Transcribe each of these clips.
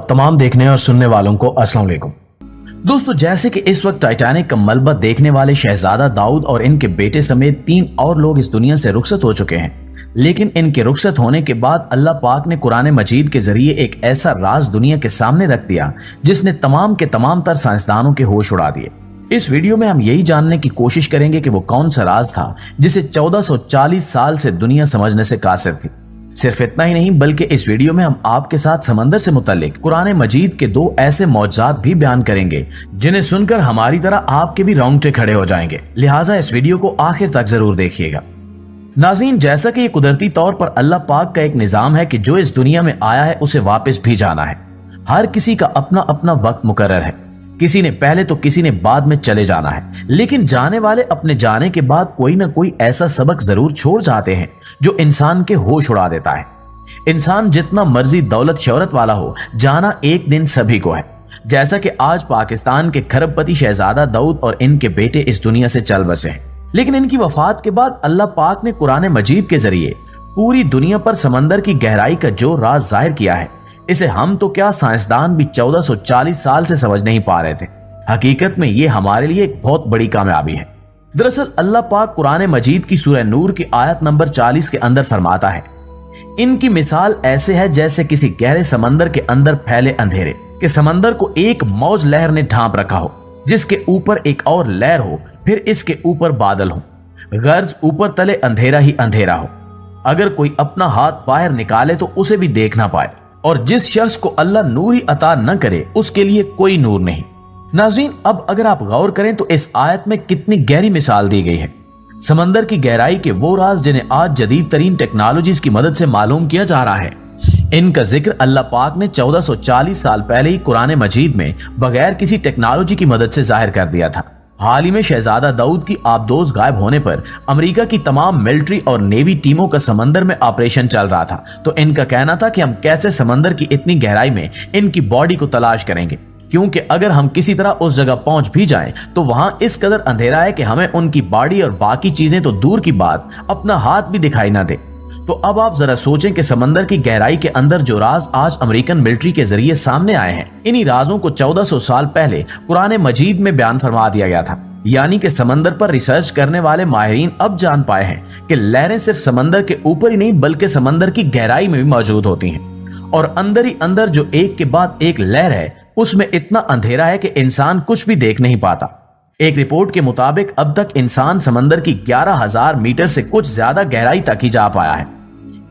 तमाम देखने और सुनने वालों को अस्सलाम वालेकुम। दोस्तों, जैसे कि इस वक्त टाइटैनिक का मलबा देखने वाले शहजादा दाऊद और इनके बेटे समेत 3 और लोग इस दुनिया से रुखसत हो चुके हैं, लेकिन इनके रुखसत होने के बाद अल्लाह पाक ने कुरान मजीद के जरिए एक ऐसा राज दुनिया के सामने रख दिया जिसने तमाम के तमाम तर साइंसदानों के होश उड़ा दिए। इस वीडियो में हम यही जानने की कोशिश करेंगे कि वो कौन सा राज था जिसे 1440 साल से दुनिया समझने से कासिर थी। सिर्फ इतना ही नहीं, बल्कि इस वीडियो में हम आपके साथ समंदर से मुताल्लिक कुरान मजीद के 2 ऐसे मौजज़ात भी बयान करेंगे जिन्हें सुनकर हमारी तरह आपके भी रोंगटे खड़े हो जाएंगे। लिहाजा इस वीडियो को आखिर तक जरूर देखिएगा। नाज़रीन, जैसा कि ये कुदरती तौर पर अल्लाह पाक का एक निजाम है कि जो इस दुनिया में आया है उसे वापस भी जाना है। हर किसी का अपना अपना वक्त मुकर्रर है, किसी ने पहले तो किसी ने बाद में चले जाना है, लेकिन जाने वाले अपने जाने के बाद कोई ना कोई ऐसा सबक जरूर छोड़ जाते हैं जो इंसान के होश उड़ा देता है। इंसान जितना मर्जी दौलत शोहरत वाला हो, जाना एक दिन सभी को है। जैसा कि आज पाकिस्तान के खरबपति शहजादा दाऊद और इनके बेटे इस दुनिया से चल बसे हैं, लेकिन इनकी वफात के बाद अल्लाह पाक ने कुरान मजीद के जरिए पूरी दुनिया पर समंदर की गहराई का जो राज जाहिर किया है, इसे हम तो क्या साइंसदान भी 1440 साल से समझ नहीं पा रहे थे। हकीकत में ये हमारे लिए एक बहुत बड़ी कामयाबी है। दरअसल अल्लाह पाक कुरान मजीद की सूरह नूर की आयत नंबर 40 के अंदर फरमाता है, इनकी मिसाल ऐसे है जैसे किसी गहरे समंदर के अंदर फैले अंधेरे के समंदर को एक मौज लहर ने ढांप रखा हो, जिसके ऊपर एक और लहर हो, फिर इसके ऊपर बादल हो, गर्ज ऊपर तले अंधेरा ही अंधेरा हो। अगर कोई अपना हाथ बाहर निकाले तो उसे भी देख ना पाए, और जिस शख्स को अल्लाह नूर ही अता न करे उसके लिए कोई नूर नहीं। नाज़रीन, अब अगर आप गौर करें तो इस आयत में कितनी गहरी मिसाल दी गई है। समंदर की गहराई के वो राज जिन्हें आज जदीद तरीन टेक्नोलॉजीज की मदद से मालूम किया जा रहा है, इनका जिक्र अल्लाह पाक ने 1440 साल पहले ही कुरान मजीद में बगैर किसी टेक्नोलॉजी की मदद से जाहिर कर दिया था। हाल ही में शहजादा दाऊद की आबदोज गायब होने पर अमेरिका की तमाम मिलिट्री और नेवी टीमों का समंदर में ऑपरेशन चल रहा था, तो इनका कहना था कि हम कैसे समंदर की इतनी गहराई में इनकी बॉडी को तलाश करेंगे, क्योंकि अगर हम किसी तरह उस जगह पहुंच भी जाएं तो वहां इस कदर अंधेरा है कि हमें उनकी बॉडी और बाकी चीजें तो दूर की बात अपना हाथ भी दिखाई ना दे। तो अब आप जरा सोचें कि समंदर की गहराई के अंदर जो राज आज अमेरिकन मिलिट्री के जरिए सामने आए हैं, इन्हीं राजों को 1400 साल पहले कुरान मजीद में बयान फरमा दिया गया था। यानी कि समंदर पर रिसर्च करने वाले माहिरीन अब जान पाए हैं कि लहरें सिर्फ समंदर के ऊपर ही नहीं बल्कि समंदर की गहराई में भी मौजूद होती हैं, और अंदर ही अंदर जो एक के बाद एक लहर है उसमें इतना अंधेरा है कि इंसान कुछ भी देख नहीं पाता। एक रिपोर्ट के मुताबिक अब तक इंसान समंदर की 11,000 मीटर से कुछ ज्यादा गहराई तक ही जा पाया है।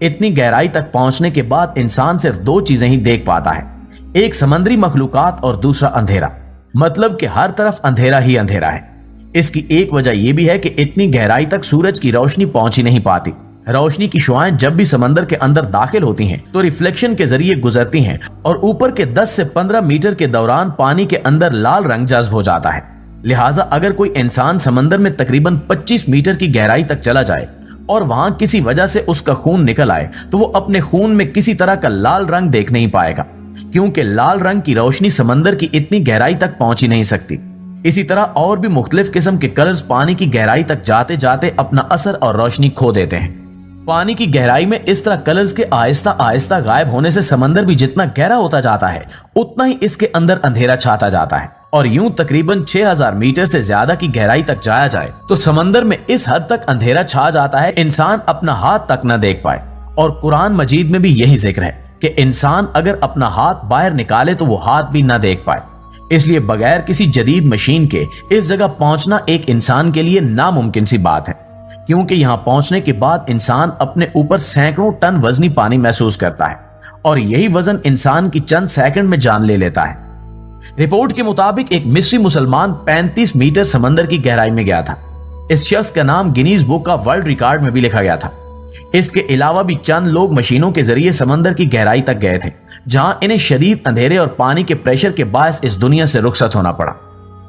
इतनी गहराई तक पहुंचने के बाद इंसान सिर्फ 2 चीजें ही देख पाता है, एक समुद्री मखलूकात और दूसरा अंधेरा। मतलब कि हर तरफ अंधेरा ही अंधेरा है। इसकी एक वजह यह भी है कि इतनी गहराई तक सूरज की रोशनी पहुंच ही नहीं पाती। रोशनी की शुआएं जब भी समंदर के अंदर दाखिल होती हैं तो रिफ्लेक्शन के जरिए गुजरती हैं और ऊपर के 10 से 15 मीटर के दौरान पानी के अंदर लाल रंग जज्ब हो जाता है। लिहाजा अगर कोई इंसान समंदर में तकरीबन 25 मीटर की गहराई तक चला जाए और वहां किसी वजह से उसका खून निकल आए तो वो अपने खून में किसी तरह का लाल रंग देख नहीं पाएगा, क्योंकि लाल रंग की रोशनी समंदर की इतनी गहराई तक पहुंच ही नहीं सकती। इसी तरह और भी मुख्तलिफ किस्म के कलर्स पानी की गहराई तक जाते जाते अपना असर और रोशनी खो देते हैं। पानी की गहराई में इस तरह कलर्स के आहिस्ता आहिस्ता गायब होने से समंदर भी जितना गहरा होता जाता है उतना ही इसके अंदर अंधेरा छाता जाता है, और यूं तकरीबन 6000 मीटर से ज्यादा की गहराई तक जाया जाए तो समंदर में इस हद तक अंधेरा छा जाता है इंसान अपना हाथ तक न देख पाए। और कुरान मजीद में भी यही जिक्र है कि इंसान अगर अपना हाथ बाहर निकाले तो वो हाथ भी न देख पाए। इसलिए बगैर किसी जदीद मशीन के इस जगह पहुंचना एक इंसान के लिए नामुमकिन सी बात है, क्योंकि यहां पहुंचने के बाद इंसान अपने ऊपर सैकड़ों टन वजनी पानी महसूस करता है, और यही वजन इंसान की चंद सेकंड में जान ले लेता है। रिपोर्ट के मुताबिक एक मिस्री मुसलमान 35 मीटर समंदर की गहराई में गया था। इस शख्स का नाम गिनीज बुक का वर्ल्ड रिकॉर्ड में भी लिखा गया था। इसके अलावा भी चंद लोग मशीनों के जरिए समंदर की गहराई तक गए थे, जहां इन्हें शदीद अंधेरे और पानी के प्रेशर के बायस इस दुनिया से रुखसत होना पड़ा।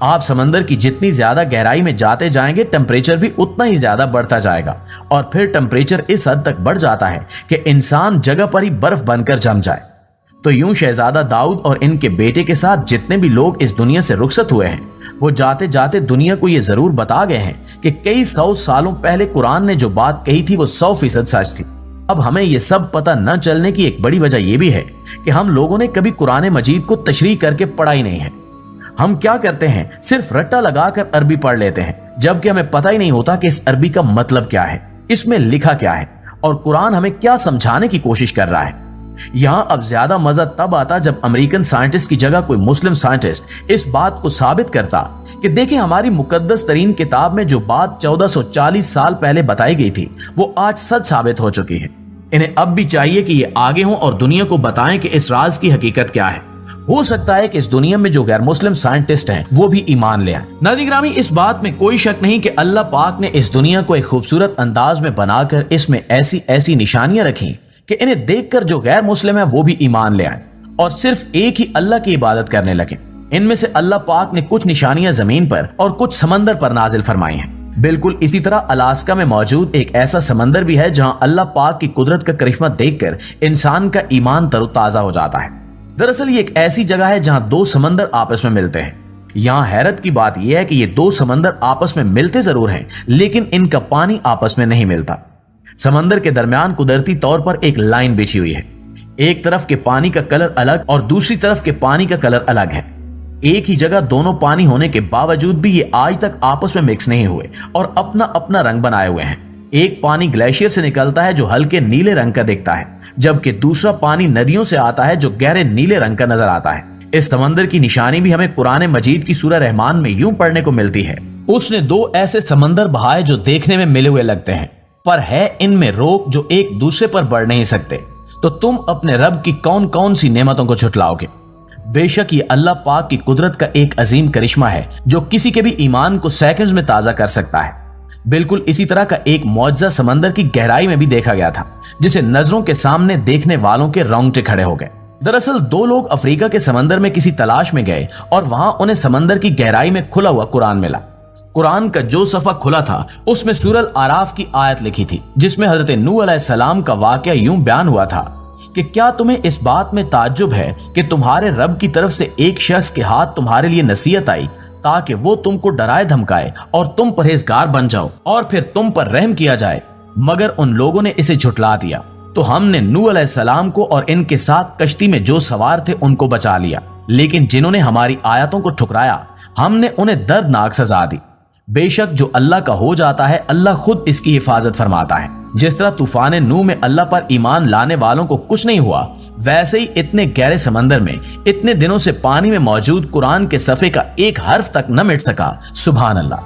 आप समंदर की जितनी ज्यादा गहराई में जाते जाएंगे टेम्परेचर भी उतना ही ज्यादा बढ़ता जाएगा, और फिर टेम्परेचर इस हद तक बढ़ जाता है कि इंसान जगह पर ही बर्फ बनकर जम जाए। तो यूं शहजादा दाऊद और इनके बेटे के साथ जितने भी लोग इस दुनिया से रुखसत हुए हैं वो जाते जाते दुनिया को ये जरूर बता गए हैं कि कई 100 सालों पहले कुरान ने जो बात कही थी वो 100% सच थी। अब हमें ये सब पता न चलने की एक बड़ी वजह यह भी है कि हम लोगों ने कभी कुरान मजीद को तशरीह करके पढ़ा ही नहीं है। हम क्या करते हैं, सिर्फ रट्टा लगाकर अरबी पढ़ लेते हैं, जबकि हमें पता ही नहीं होता कि इस अरबी का मतलब क्या है, इसमें लिखा क्या है और कुरान हमें क्या समझाने की कोशिश कर रहा है। यहां अब ज्यादा मजा तब आता जब अमेरिकन साइंटिस्ट की जगह कोई मुस्लिम साइंटिस्ट इस बात को साबित करता कि देखिए हमारी मुकद्दस तरीन किताब में जो बात 1440 साल पहले बताई गई थी वो आज सच साबित हो चुकी है। इन्हें अब भी चाहिए कि ये आगे हों और दुनिया को बताएं कि इस राज की हकीकत क्या है। हो सकता है कि इस दुनिया में जो गैर मुस्लिम साइंटिस्ट हैं वो भी ईमान ले आए। नाज़रीन गिरामी, इस बात में कोई शक नहीं कि अल्लाह पाक ने इस दुनिया को एक खूबसूरत अंदाज में बनाकर इसमें ऐसी ऐसी निशानियां रखी कि इन्हें देखकर जो गैर मुस्लिम है वो भी ईमान ले आए और सिर्फ एक ही अल्लाह की इबादत करने लगे। इनमें से अल्लाह पाक ने कुछ निशानियां जमीन पर और कुछ समंदर पर नाजिल फरमाई हैं। बिल्कुल इसी तरह अलास्का में मौजूद एक ऐसा समंदर भी है जहां अल्लाह पाक की कुदरत का करिश्मा देखकर इंसान का ईमान तरोताजा हो जाता है। दरअसल ये एक ऐसी जगह है जहां दो समंदर आपस में मिलते हैं। यहाँ हैरत की बात यह है कि ये दो समंदर आपस में मिलते जरूर हैं, लेकिन इनका पानी आपस में नहीं मिलता। समंदर के दरमियान कुदरती तौर पर एक लाइन बिछी हुई है। एक तरफ के पानी का कलर अलग और दूसरी तरफ के पानी का कलर अलग है। एक ही जगह दोनों पानी होने के बावजूद भी ये आज तक आपस में मिक्स नहीं हुए और अपना अपना रंग बनाए हुए हैं। एक पानी ग्लेशियर से निकलता है जो हल्के नीले रंग का दिखता है, जबकि दूसरा पानी नदियों से आता है जो गहरे नीले रंग का नजर आता है। इस समंदर की निशानी भी हमें कुरान मजीद की सूरह रहमान में यूं पढ़ने को मिलती है, उसने दो ऐसे समंदर बहाए जो देखने में मिले हुए लगते हैं, पर है इनमें रोक जो एक दूसरे पर बढ़ नहीं सकते। तो तुम अपने रब की कौन कौन सी नेमतों को झुटलाओगे। बेशक ये अल्लाह पाक की कुदरत का एक अजीम करिश्मा है जो किसी के भी ईमान को सेकंड्स में ताजा कर सकता है। बिल्कुल इसी तरह का एक मौजज़ा समंदर की गहराई में भी देखा गया था, जिसे नजरों के सामने देखने वालों के रोंगटे खड़े हो गए। दरअसल दो लोग अफ्रीका के समंदर में किसी तलाश में गए और वहां उन्हें समंदर की गहराई में खुला हुआ कुरान मिला। कुरान का जो सफा खुला था उसमें सूरह आराफ की आयत लिखी थी, जिसमें हजरत नूह अलैहिस्सलाम का वाकया यूं बयान हुआ था कि क्या तुम्हें इस बात में ताज्जुब है कि तुम्हारे रब की तरफ से एक शख्स के हाथ तुम्हारे लिए नसीहत आई ताकि वो तुमको डराए धमकाए और तुम परहेजगार बन जाओ और फिर तुम पर रहम किया जाए, मगर उन लोगों ने इसे झुटला दिया। तो हमने नूह अलैहिस्सलाम को और इनके साथ कश्ती में जो सवार थे उनको बचा लिया, लेकिन जिन्होंने हमारी आयतों को ठुकराया हमने उन्हें दर्दनाक सजा दी। बेशक जो अल्लाह का हो जाता है अल्लाह खुद इसकी हिफाजत फरमाता है। जिस तरह तूफान नूह में अल्लाह पर ईमान लाने वालों को कुछ नहीं हुआ, वैसे ही इतने गहरे समंदर में इतने दिनों से पानी में मौजूद कुरान के सफे का एक हर्फ तक न मिट सका। सुभान अल्लाह।